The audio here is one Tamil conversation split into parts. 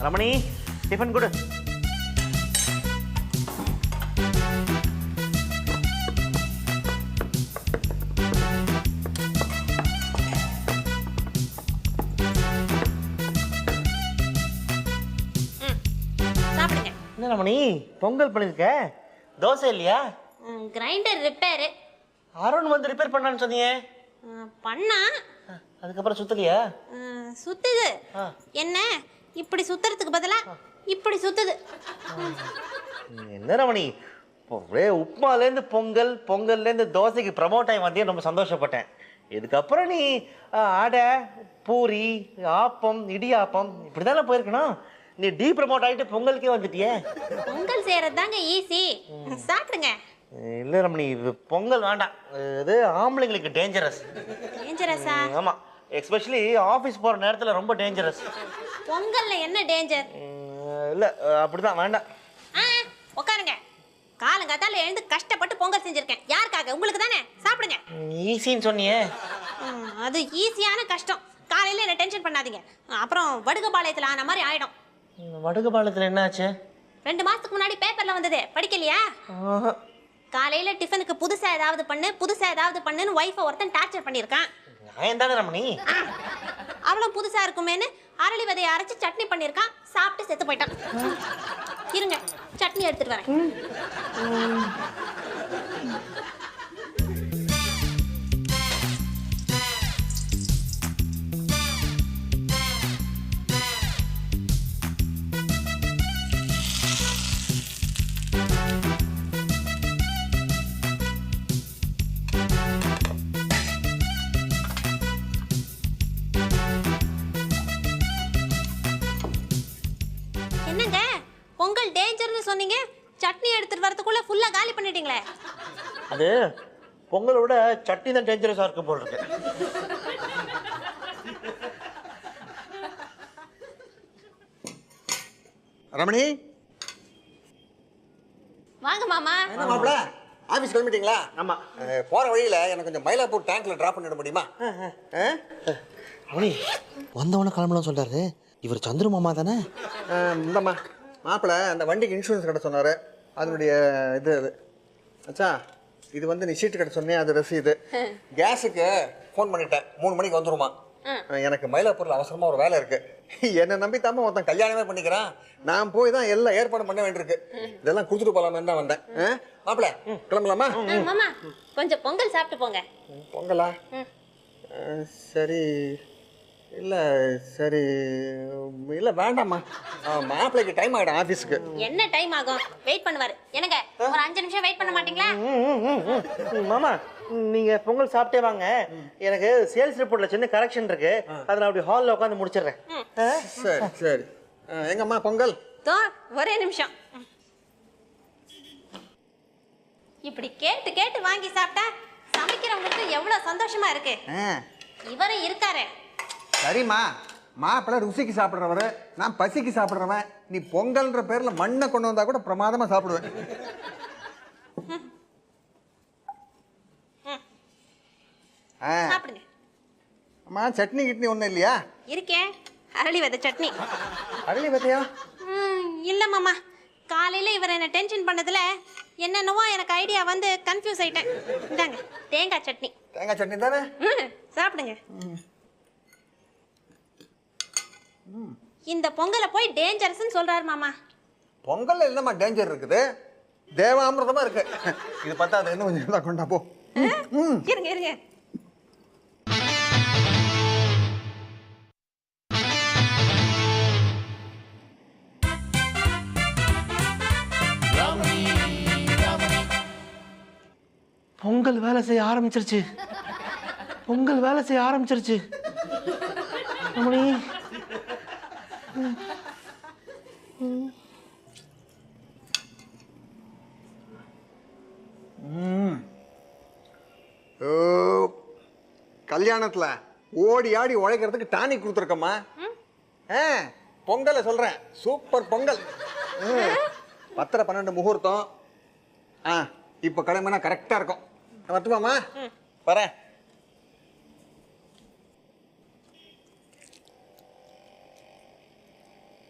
ரமணி டிஃபன் கொடு. சாப்பிடுங்க. என்ன ரமணி பொங்கல் பண்ணிருக்க? தோசை இல்லையா? Grinder repair. அருண் வந்து ரிப்பேர் பண்ணான்னு சொன்னீங்க. பண்ணா அதுக்கப்புறம் சுத்தலையா? சுத்துது. என்ன இப்படி சுத்துறதுக்கு பதிலா இப்படி சுத்துது. என்ன ரமணி ஒரே உப்புமாலேருந்து பொங்கல், பொங்கல்லேருந்து தோசைக்கு ப்ரமோட் ஆகி வந்தே ரொம்ப சந்தோஷப்பட்டேன். இதுக்கப்புறம் நீ அடை, பூரி, ஆப்பம், இடியாப்பம் இப்படி தானே போயிருக்கணும். நீ டீ ப்ரமோட் ஆகிட்டு பொங்கலுக்கே வந்துட்டியே. பொங்கல் செய்யறது தாங்க ஈஸி. சாப்பிடுங்க. இல்லை ரமணி இது பொங்கல் வேண்டாம். இது ஆம்பளைங்களுக்கு டேஞ்சரஸ். டேஞ்சரஸா? ஆமாம், எஸ்பெஷலி ஆஃபீஸ் போகிற நேரத்தில் ரொம்ப டேஞ்சரஸ். பொங்கல்ல என்ன டேஞ்சர்? இல்லை அப்படிதான் வேண்டாம். உட்காருங்க. காலங்காத்தால எழுந்து கஷ்டப்பட்டு பொங்கல் செஞ்சிருக்கேன். யாருக்காக? உங்களுக்கு தானே. சாப்பிடுங்க. ஈஸின்னு சொன்னியே. அது ஈஸியான கஷ்டம். காலையில என்ன டென்ஷன் பண்ணாதீங்க. அப்புறம் வடுகபாளையத்தில் ஆன மாதிரி ஆயிடும். வடுகபாளையத்தில் என்ன ஆச்சு? 2 மாசத்துக்கு முன்னாடி பேப்பர்ல வந்தது, படிக்கலையா? காலையில டிஃபனுக்கு புதுசா ஏதாவது பண்ணுன்னு ஒய்ஃபை ஒருத்தன் டார்ச்சர் பண்ணியிருக்கான். நான் தானே ரமணி. அவளும் புதுசா இருக்குமேன்னு அரளி விதையை அரைச்சு சட்னி பண்ணியிருக்கான். சாப்பிட்டு செத்து போயிட்டான். இருங்க, சட்னி எடுத்துட்டு வரேன். என்னங்க பொங்கல் டேஞ்சர்னு சொன்னீங்க, சட்னி எடுத்துட்டு வரதுக்குள்ள ஃபுல்லா காலி பண்ணிட்டீங்களே. அது பொங்கலை விட சட்னி தான் டேஞ்சரஸாக இருக்கு போல் இருக்கு. ரமணி வாங்க மாமா. என்ன மாப்பிள, ஆஃபீஸ் கிளம்பிட்டீங்களா? ஆமாம். போகிற வழியில் எனக்கு கொஞ்சம் மயிலாப்பூர் டேங்க்கில் ட்ராப் பண்ணிட முடியுமா? ரமணி வந்தவொடனே கிளம்பலாம் சொல்கிறாரு. இவர் சந்துரு மாமா தானே? இந்தம்மா மாப்பிள அந்த வண்டிக்கு இன்சூரன்ஸ் கட்ட சொன்னார். அதனுடைய இது அது அச்சா, இது வந்து நீ சீட்டு கட்ட சொன்னேன், அது ரசீது. கேஸுக்கு ஃபோன் பண்ணிட்டேன், 3 மணிக்கு வந்துருமா. எனக்கு மயிலாப்பூரில் அவசரமாக ஒரு வேலை இருக்குது. என்னை நம்பி தாம ஒருத்தன் கல்யாணமே பண்ணிக்கிறான். நான் போய் தான் எல்லாம் ஏற்பாடு பண்ண வேண்டியிருக்கு. இதெல்லாம் கொடுத்துட்டு போகலாமே தான் வந்தேன். மாப்பிள கிளம்பலாமா? மாமா கொஞ்சம் பொங்கல் சாப்பிட்டு போங்க. பொங்கலா? சரி. இல்லை சரி இல்லை வேண்டாம்மா, மாப்பிள்ளைக்கு டைம் ஆகிடும் ஆஃபீஸுக்கு. என்ன டைம் ஆகும்? வெயிட் பண்ணுவாரு. எனக்கு ஒரு 5 நிமிஷம் வெயிட் பண்ண மாட்டீங்களா? மாமா நீங்கள் பொங்கல் சாப்பிட்டே வாங்க. எனக்கு சேல்ஸ் ரிப்போர்ட்டில் சின்ன கரெக்ஷன் இருக்கு. அதை நான் அப்படி ஹாலில் உட்காந்து முடிச்சிடுறேன். சரி சரி. எங்கம்மா பொங்கல்? ஒரே நிமிஷம். இப்படி கேட்டு கேட்டு வாங்கி சாப்பிட்டா சமைக்கிறவங்களுக்கு எவ்வளவு சந்தோஷமா இருக்கு. இவரும் இருக்காரு. சரிம்மா, மாப்பிள்ளை ருசிக்கு சாப்பிட்றவர், நான் பசிக்கு சாப்பிட்றவன். நீ பொங்கல்ன்ற பேரில் மண்ணை கொண்டு வந்தா கூட பிரமாதமாக சாப்பிடுவேன். சாப்பிடுங்க. அம்மா சட்னி கிட்னி ஒன்றும் இல்லையா? இருக்கே, அரளி விதை சட்னி. அரளி விதையா? இல்ல மாமா, காலையில இவர் என்ன டென்ஷன் பண்ணதுல என்னென்னவோ எனக்கு ஐடியா வந்து கன்ஃபியூஸ் ஆயிட்டேன். இந்தாங்க தேங்காய் சட்னி. தேங்காய் சட்னி தானே? சாப்பிடுங்க. இந்த பொங்கலை போய் டேஞ்சரஸ்ன்னு சொல்றாரு மாமா. பொங்கல்ல என்னம்மா டேஞ்சர் இருக்குது? தேவாமிர்தமா இருக்கு. இது பார்த்தா அது இன்னும் கொஞ்சம் கொண்டா போ. இருங்க இருங்க. பொங்கல் வேலை செய்ய ஆரம்பிச்சிருச்சு. பொங்கல் வேலை செய்ய ஆரம்பிச்சிருச்சு. ரமணி கல்யாணத்தில் ஓடி ஆடி உழைக்கிறதுக்கு டானிக் கொடுத்துருக்கம்மா. பொங்கலை சொல்கிறேன், சூப்பர் பொங்கல். 10:12 முகூர்த்தம். இப்போ கிளம்புனா கரெக்டாக இருக்கும். வரட்டுமாம்மா? வரேன்.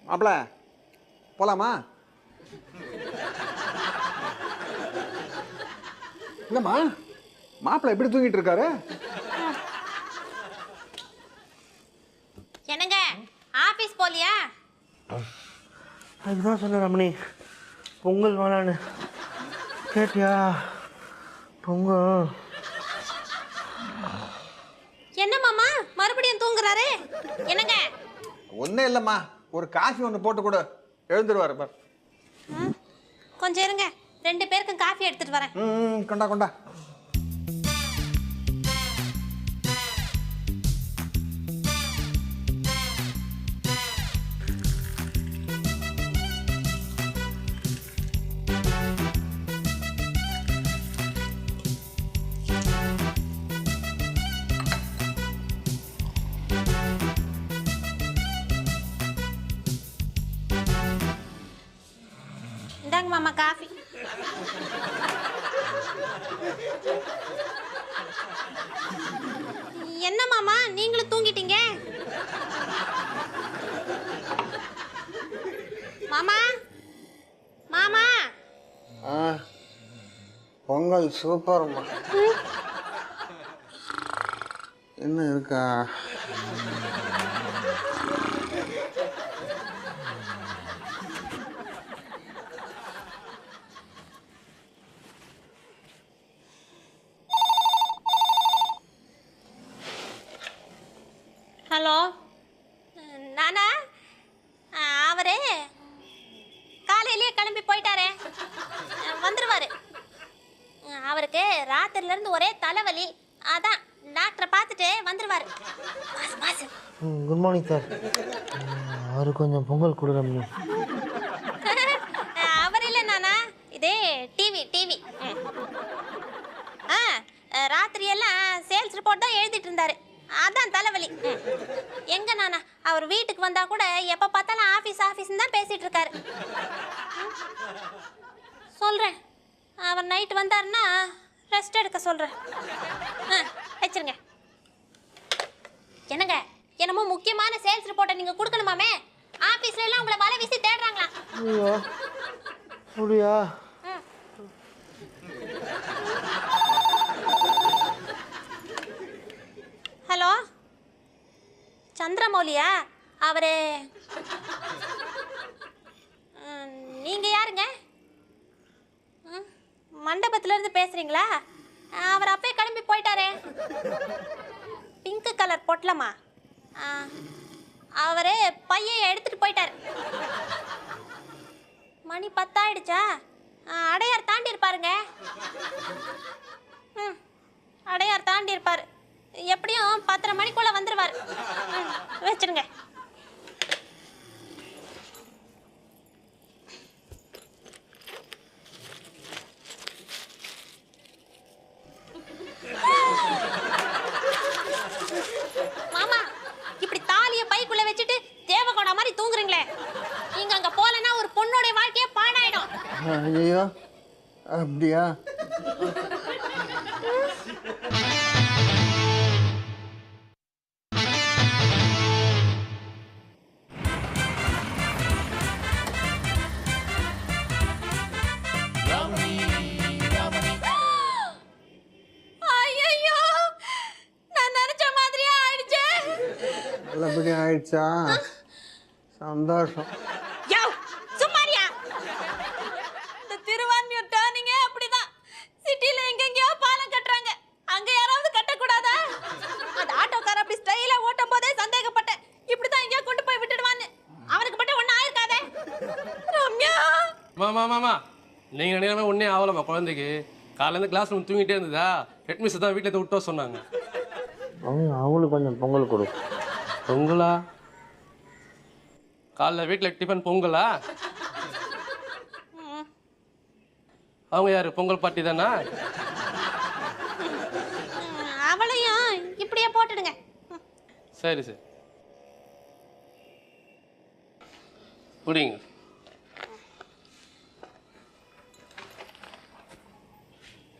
மாப்பிள போலாமா? இல்லம்மா, மாப்பிள எப்படி தூங்கிட்டு இருக்காரு? என்னங்க ஆபீஸ் போலியா? அதுதான் சொன்ன ரமணி, பொங்கல் வேணான்னு. கேட்டியா? பொங்கல். என்ன மாமா மறுபடியும் தூங்குறாரு? என்னங்க? ஒன்றும் இல்லைம்மா, ஒரு காஃபி ஒன்று போட்டு கொடு, எழுந்துருவாரு பார். கொஞ்சம் இருங்க, 2 பேருக்கும் காஃபி எடுத்துட்டு வரேன். கொண்டா கொண்டா. இந்தாங்க மாமா காஃபி. என்ன மாமா நீங்களும் தூங்கிட்டீங்க? மாமா மாமா பொங்கல் சூப்பர்மா. என்ன இருக்கா? ஹலோ, நானா? அவரு காலையிலேயே கிளம்பி போயிட்டாரே, வந்துருவாரு. அவருக்கு ராத்திரில இருந்து ஒரே தலைவலி, அதான் டாக்டரை பார்த்துட்டு வந்துருவாரு. Good morning sir. அவரு கொஞ்சம் பொங்கல் கொடு ரமணி. அவர் இல்லை நானா, இது டிவி. ராத்திரி எல்லாம் சேல்ஸ் ரிப்போர்ட் தான் எழுதிட்டு இருந்தாரு, அதான் தலைவலி. எங்க நானா, அவர் வீட்டுக்கு வந்தா கூட எப்ப பார்த்தாலும் ஆபீஸ் தான் பேசிட்டு இருக்காரு. சொல்றேன், அவர் நைட் வந்தாருன்னா ரெஸ்ட் எடுக்க சொல்றேன். வச்சிருங்க. என்னங்க, என்னமோ முக்கியமான சேல்ஸ் ரிப்போர்ட்டை நீங்க கொடுக்கணுமாமே, ஆபீஸ்ல எல்லாம் உங்களை வலை வீசி தேடுறாங்களா? ஐயோ அப்படியா? ஹலோ, சந்திரமௌலியா? அவரு நீங்க யாருங்க? மண்டபத்துல இருந்து பேசுறீங்களா? அவர் அப்பே கிளம்பி போயிட்டாரே. Pink colour பொட்டலமா? அவரு பையை எடுத்துட்டு போயிட்டாரு. மணி 10 ஆயிடுச்சா? அடையார் தாண்டி இருப்பாருங்க. அடையார் தாண்டி இருப்பாரு. எப்படியும் 10:30 மணிக்குள்ள வந்துருவாரு. வச்சிருங்க. மாமா, இப்படி தாலிய பைக்குள்ள வச்சுட்டு தேவகோடா மாதிரி தூங்குறீங்களே, நீங்க அங்க போலன்னா ஒரு பொண்ணோட வாழ்க்கையே பாழாயிடும். ஐயோ அப்படியா? ஐயோ, நான் நினைச்ச மாதிரியே ஆயிடுச்சே. நல்லபடி ஆயிடுச்சா? சந்தோஷம். யோ, சும்மாரியா? இந்த திருவான்மியூர் டர்னிங்கே அப்படிதான். சிட்டில எங்கெங்கயோ பாலம் கட்டுறாங்க, அங்க யாராவது கட்டக்கூடாதா? அந்த ஆட்டோக்கார அப்படி ஸ்டைலா ஓட்டும் போதே சந்தேகப்பட்டேன், இப்படிதான் எங்கேயோ கொண்டு போய் விட்டுடுவான்னு. அவனுக்கு மட்டும் ஒன்னும் ஆயிருக்காதே. ரம்யா, மாமா நீங்க நினைக்கிற ஒன்னே ஆகலம்மா. குழந்தைக்கு காலையிலேருந்து கிளாஸ் ரூம் தூங்கிட்டே இருந்ததா, ஹெட்மிஸ் தான் வீட்டில் விட்டோ சொன்னாங்க. அவங்களுக்கு கொஞ்சம் பொங்கல் கொடு. பொங்கலா? காலைல வீட்டில் டிஃபன் பொங்கலா? அவங்க யாரு, பொங்கல் பார்ட்டி தானா? அவளையும் இப்படியே போட்டுடுங்க. சரி குடிங்க.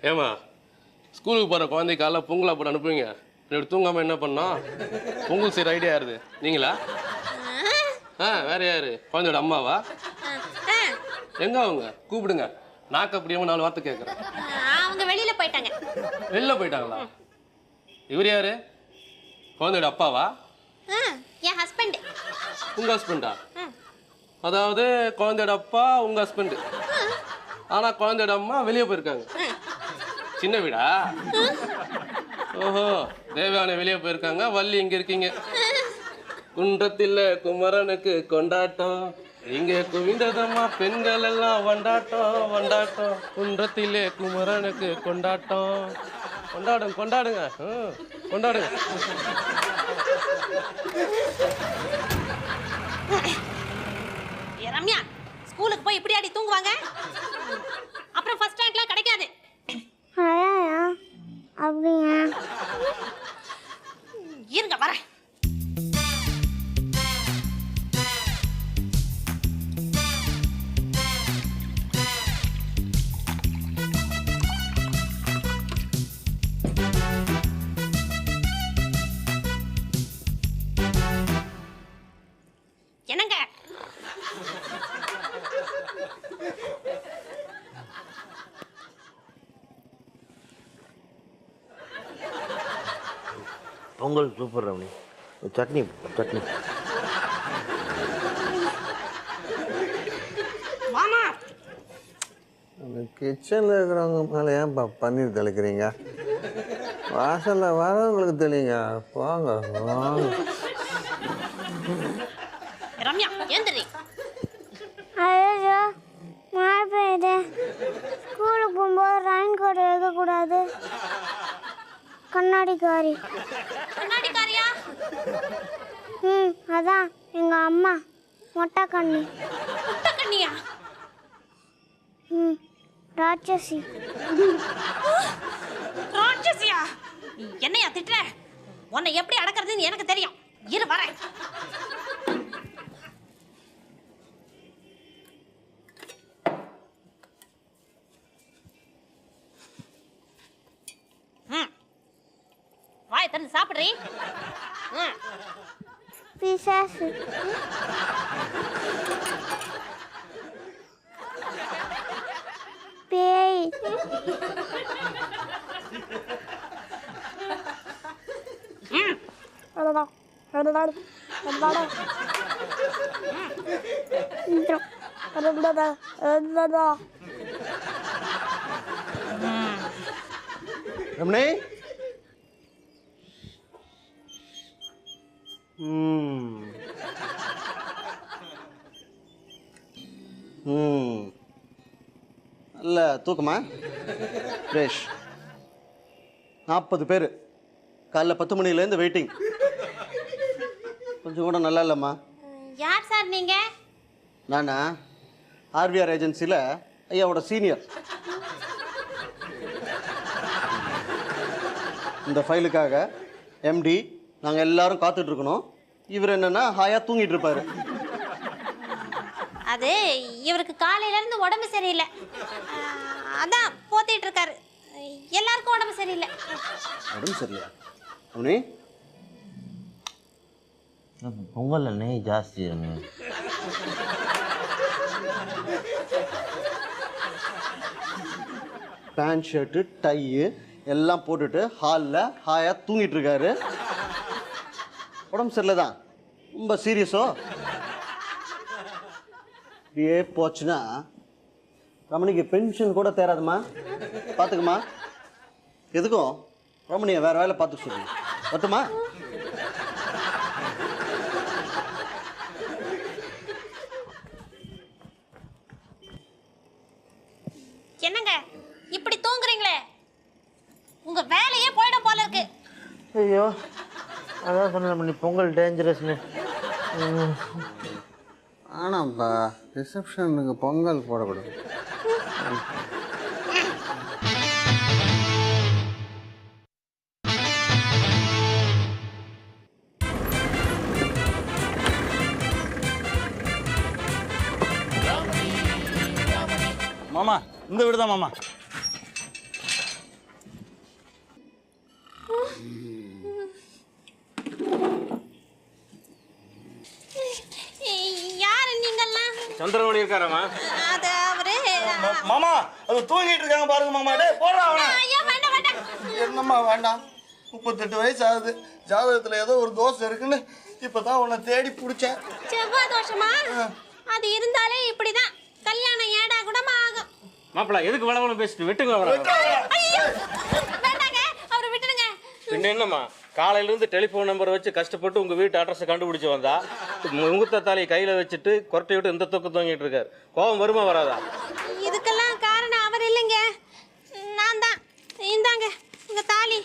ஏமா, ஸ்கூலுக்கு போகிற குழந்தை காலைல பொங்கலா போட்டு அனுப்புவீங்க, இப்படி தூங்காமல் என்ன பண்ணோம்? பொங்கல் செய்கிற ஐடியா யாருது, நீங்களா? வேற யாரு? குழந்தையோட அம்மாவா? எங்க அவங்க? கூப்பிடுங்க. நாக்க அப்படியே 4 வார்த்தை கேட்குறேன். அவங்க வெளியில போயிட்டாங்க. வெளில போயிட்டாங்களா? இவர் யாரு? குழந்தையோட அப்பாவா? என் ஹஸ்பண்ட். உங்க ஹஸ்பண்டா? அதாவது குழந்தையோட அப்பா உங்க ஹஸ்பண்ட். ஆனா குழந்தையோட அம்மா வெளியே போயிருக்காங்க. சின்ன வீடா? ஓஹோ, தேவயானை வெளியே போயிருக்காங்க, வள்ளி இங்க இருக்கீங்க. குன்றத்தில் குமரனுக்கு கொண்டாட்டம், இங்க குவிந்ததம்மா பெண்கள் எல்லாம் வண்டாட்டம் வண்டாட்டம். குன்றத்திலே குமரனுக்கு கொண்டாட்டம். கொண்டாடுங்க கொண்டாடுங்க கொண்டாடுங்க. ரம்யா, ஸ்கூலுக்கு போய் இப்படி ஆடி தூங்குவாங்க? அப்புறம் ஃபர்ஸ்ட் ரேங்க்லாம் கிடைக்காது. அப்படியா? இருங்க வரேன். என்னங்க? பொங்கல் சூப்பர் ரமணி. சட்னி சட்னி. மாமா, அந்த கிச்சனில் இருக்கிறவங்க மேலே ஏன்பா பன்னீர் தெளிக்கிறீங்க? வாசலில் வரவங்களுக்கு தெளிங்க. வாங்க வாங்க. ரம்யா ஏந்திரி. ஐயோ, மழை பெய்யுது. ஸ்கூலுக்கு போகும்போது ரெயின் கோட் வைக்கக்கூடாது. கண்ணாடிக்காரி. கண்ணாடிக்காரியா? அதான் எங்கள் அம்மா மொட்டை கண்ணி. முட்டை கண்ணியா? ராட்சசி. ராட்சசியா? என்னையா திட்டுற? உன்னை எப்படி அடக்கிறதுன்னு எனக்கு தெரியும். இரு வரேன். வாய் திறந்து சாப்பிடுறீ? பிசாசு. பேய். ரமணி, நல்ல தூக்கமா? ரேஷ் 40 பேர் காலைல 10 மணிலேருந்து வெயிட்டிங். கொஞ்சம் கூட நல்லா இல்லைம்மா. யார் சார் நீங்க? நானா ஆர்விஆர் ஏஜென்சியில் ஐயாவோட சீனியர். இந்த ஃபைலுக்காக எம்டி நாங்கள் எல்லாரும் காத்துட்ருக்கணும். இவர் என்னென்னா ஹாயாக தூங்கிட்டு இருப்பார். அது இவருக்கு காலையில இருந்து உடம்பு சரியில்லை, அதான் போத்திட்டு இருக்காரு. எல்லாருக்கும் உடம்பு சரியில்லை. உடம்பு சரியில்லை அவனே? பொங்கல்ல நெய் ஜாஸ்தி. பேண்ட் ஷர்ட்டு டையு எல்லாம் போட்டுட்டு ஹாலில் ஹாயாக தூங்கிட்டு இருக்காரு. உடம்பு சரியில்லை தான், ரொம்ப சீரியஸோ? இப்படியே போச்சுன்னா ரமணிக்கு பென்ஷன் கூட தேராதுமா. பார்த்துக்குமா. எதுக்கும் ரமணியை வேறு வேலை பார்த்து சொல்லுங்க. வரட்டுமா? என்னங்க இப்படி தூங்குறீங்களே? உங்க வேலையே போயிடும் போல இருக்கு. ஐயோ, அதான் சொன்னேன் நீ பொங்கல் டேஞ்சரஸ்னு. ஆனாம்ப்பா, ரிசப்ஷனுக்கு பொங்கல் போடக்கூடாது. மாமா, இந்த வீடு தான் மாமா. சந்திரமணி இருக்காராமா? அது அவரு மாமா அது தூங்கிட்டு இருக்காங்க பாருங்க மாமா. டேய் போடுறா அவனை. ஐயா வேண்டாம் வேண்டாம். என்னம்மா வேண்டாம்? 38 வயசு ஆகுது. ஜாதகத்துல ஏதோ ஒரு தோசை இருக்குன்னு இப்பதான் உன்னை தேடி பிடிச்சேன். செவ்வாய் தோஷமா? அது இருந்தாலே இப்படிதான் கல்யாணம் ஏடா கூடமா ஆகும். மாப்பிள்ள எதுக்கு வளவளம் பேசிட்டு விட்டுங்க அவரை. ஐயோ, வேண்டாங்க அவரை விட்டுடுங்க. பின்ன என்னம்மா, காலையில இருந்து டெலிஃபோன் நம்பர் வச்சு கஷ்டப்பட்டு உங்க வீட்டு அட்ரஸை கண்டுபிடிச்சு வந்தா முகூர்த்த தாலியை கையில வச்சுட்டு கொரட்டை விட்டு இந்த தொக்கு தூங்கிட்டு இருக்காரு. கோபம் வருமா வராதா? இதுக்கெல்லாம் காரணம் அவர் இல்லைங்க, நான் தான். இந்தாங்க உங்க தாலி.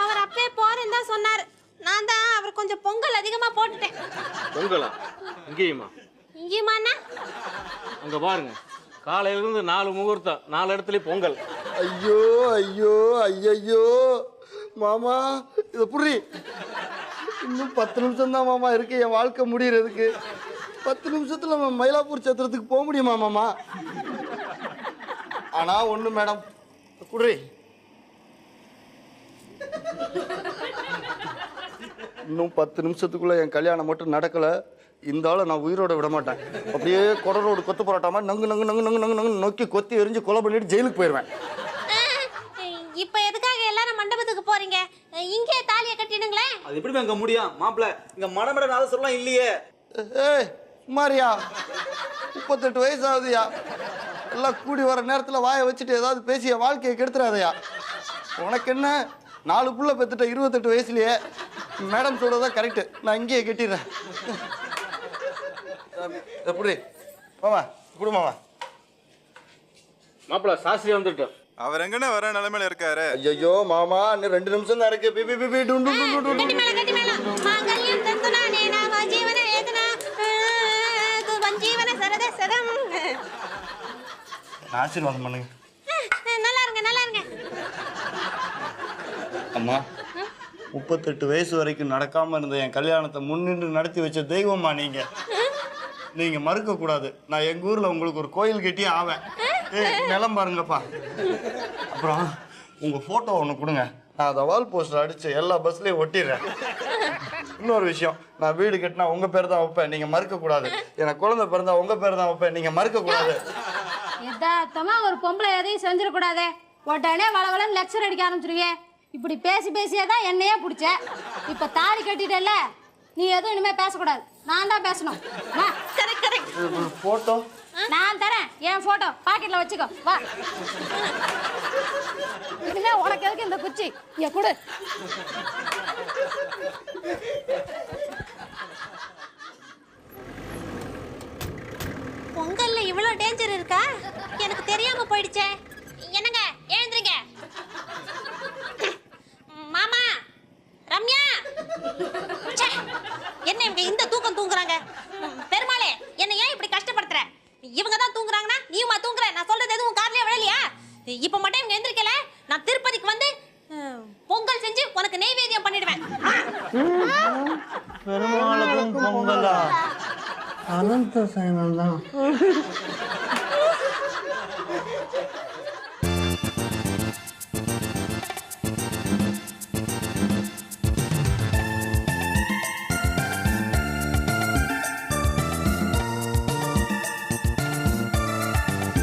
அவர் அப்பவே போறேன்னு தான் சொன்னார். நான் தான் அவர் கொஞ்சம் பொங்கல் அதிகமா போட்டுட்டேன். பொங்கலா? இங்கேயுமா? இங்கேயுமாண்ணா? அங்க பாருங்க, காலையில இருந்து 4 முகூர்த்தம், 4 இடத்துலயும் பொங்கல். ஐயோ ஐயோ ஐயோ மாமா, இதை புரி. இன்னும் 10 நிமிஷம் தான் மாமா இருக்கு என் வாழ்க்கை முடியறதுக்கு. 10 நிமிஷத்துல நம்ம மயிலாப்பூர் சத்திரத்துக்கு போக முடியுமா மாமா? ஆனா ஒண்ணு மேடம், குடி. இன்னும் 10 நிமிஷத்துக்குள்ள என் கல்யாணம் மட்டும் நடக்கல, இந்த ஆளை நான் உயிரோட விட மாட்டேன். அப்படியே கொடரோடு கொத்து போராட்டாம நங்கு நங்கு நங்கு நங்கு நங்கு நங்கு நோக்கி கொத்தி எரிஞ்சு கொலை பண்ணிட்டு ஜெயிலுக்கு போயிடுவேன். இப்ப எதுக்காக எல்லாரும் மண்டபத்துக்கு போறீங்க? இங்கே தாலியை கட்டிடுங்களேன். அது எப்படி அங்க முடியும் மாப்பிள்ள? இங்க மடமட நாதஸ்வரம்லாம் இல்லையே. ஏய் சுமாரியா, 38 வயசு ஆகுதுயா. எல்லாம் கூடி வர நேரத்தில் வாயை வச்சுட்டு ஏதாவது பேசிய வாழ்க்கையை கெடுத்துறாதயா. உனக்கு என்ன, 4 புள்ள பெற்றுட்ட 28 வயசுலயே. மேடம் சொல்றதா கரெக்டு, நான் இங்கேயே கட்டிடுறேன். எப்படி மாமா? குடு மாமா. மாப்பிள்ள சாஸ்திரி வந்துட்டோம். அவர் எங்கன்னு வர நிலைமையில இருக்காரு. ஐயோ மாமா, இன்னும் 2 நிமிஷம் தான் இருக்கு. பிபி பிபி டும் டும் டும் டும். கட்டி மேல கட்டி மேல. மாங்கல்யம் தந்துனா நேனா ஜீவன ஏதனா ஜீவன சரத சதம். ஆசீர்வாதம் பண்ணுங்க. நல்லா இருங்க நல்லா இருங்க. அம்மா, 38 வயசு வரைக்கும் நடக்காம இருந்த என் கல்யாணத்தை முன்னின்று நடத்தி வச்ச தெய்வம்மா நீங்க. நீங்க மறுக்க கூடாது. நான் எங்க ஊர்ல உங்களுக்கு ஒரு கோயில் கட்டி ஆவேன். நிலம் பாருங்கப்பா. அப்புறம் உங்க போட்டோ ஒன்று கொடுங்க, நான் அதை வால் போஸ்டர் அடிச்சு எல்லா பஸ்லயும் ஒட்டிடுறேன். இன்னொரு விஷயம், நான் வீடு கட்டினா உங்க பேர் தான் வைப்பேன், நீங்க மறுக்க கூடாது. எனக்கு குழந்தை பிறந்தா உங்க பேர் தான் வைப்பேன், நீங்க மறுக்க கூடாது. யதார்த்தமா ஒரு பொம்பளை எதையும் செஞ்சிடக்கூடாது. உடனே வளவளன்னு லெக்சர் அடிக்க ஆரம்பிச்சிருவியே. இப்படி பேசி பேசியே தான் என்னையே பிடிச்ச. இப்போ தாலி கட்டிட்டல, நீ எதுவும் இனிமே பேசக்கூடாது. நான் தான் பேசணும். வா. Correct correct. போட்டோ நான் தரேன். என் போட்டோ பாக்கெட்ல வச்சுக்கோ. வா. இனிமே உனக்கு எதுக்கு இந்த குச்சி? இங்க கொடு. பொங்கல்ல இவ்வளவு டேஞ்சர் இருக்கா? எனக்கு தெரியாம போயிடுச்சே. என்னங்க எழுந்துருங்க. மாமா, ரம்யா, ச்சே, என்ன இவங்க இந்த தூக்கம் தூங்குறாங்க? பெருமாளே, என்ன ஏன் இப்படி கஷ்டப்படுத்துற? இவங்க தான் தூங்குறாங்கன்னா நீயுமா தூங்குற? நான் சொல்றது எதுவும் காதுலயே விழலையா? இப்ப மட்டும் இவங்க எந்திரிக்கல, நான் திருப்பதிக்கு வந்து பொங்கல் செஞ்சு உனக்கு நெய்வேத்தியம் பண்ணிடுவேன். பெருமாளுக்கும் பொங்கலா? அனந்த சயனம் தான்.